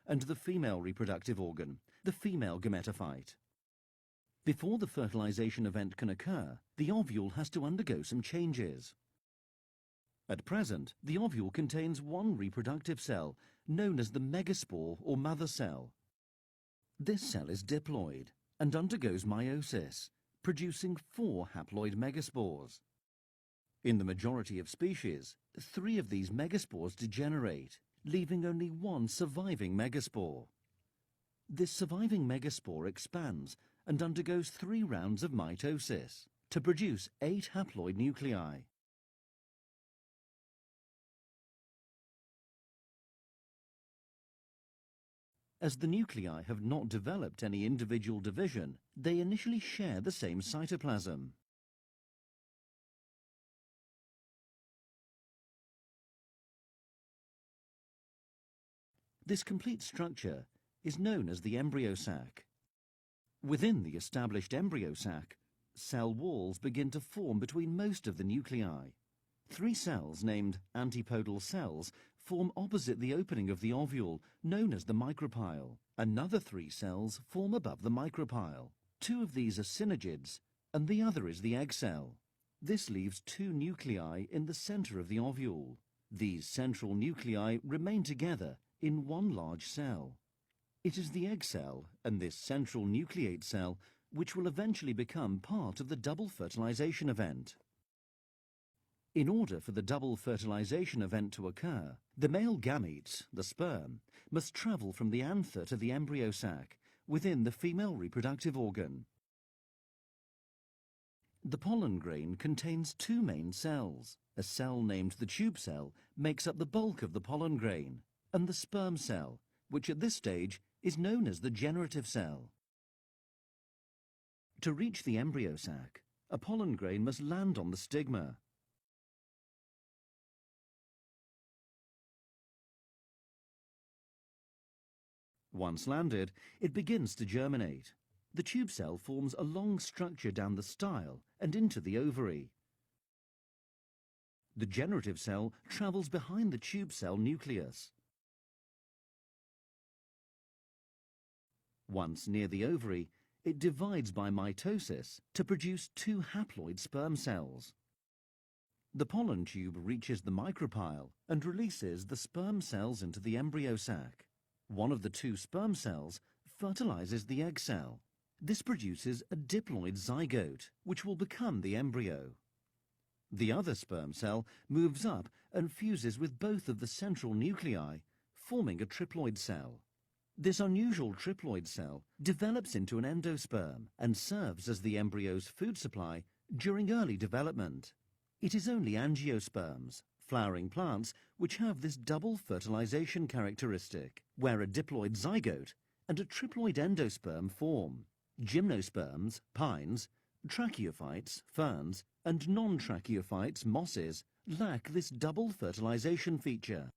and the female reproductive organ, the female gametophyte. Before the fertilization event can occur, the ovule has to undergo some changes. At present, the ovule contains one reproductive cell, known as the megaspore or mother cell. This cell is diploid and undergoes meiosis, producing 4 haploid megaspores. In the majority of species, 3 of these megaspores degenerate, leaving only 1 surviving megaspore. This surviving megaspore expands and undergoes 3 rounds of mitosis to produce 8 haploid nuclei. As the nuclei have not developed any individual division, they initially share the same cytoplasm. This complete structure is known as the embryo sac. Within the established embryo sac, cell walls begin to form between most of the nuclei. 3 cells named antipodal cells form opposite the opening of the ovule, known as the micropyle. Another 3 cells form above the micropyle. 2 of these are synergids, and the other is the egg cell. This leaves 2 nuclei in the center of the ovule. These central nuclei remain together in one large cell. It is the egg cell and this central nucleate cell which will eventually become part of the double fertilization event. In order for the double fertilization event to occur, the male gametes, the sperm, must travel from the anther to the embryo sac within the female reproductive organ. The pollen grain contains 2 main cells. A cell named the tube cell makes up the bulk of the pollen grain, and the sperm cell, which at this stage is known as the generative cell. To reach the embryo sac, a pollen grain must land on the stigma. Once landed, it begins to germinate. The tube cell forms a long structure down the style and into the ovary. The generative cell travels behind the tube cell nucleus. Once near the ovary, it divides by mitosis to produce 2 haploid sperm cells. The pollen tube reaches the micropyle and releases the sperm cells into the embryo sac. One of the 2 sperm cells fertilizes the egg cell. This produces a diploid zygote, which will become the embryo. The other sperm cell moves up and fuses with both of the central nuclei, forming a triploid cell. This unusual triploid cell develops into an endosperm and serves as the embryo's food supply during early development. It is only angiosperms, flowering plants, which have this double fertilization characteristic, where a diploid zygote and a triploid endosperm form. Gymnosperms, pines, tracheophytes, ferns, and non-tracheophytes, mosses, lack this double fertilization feature.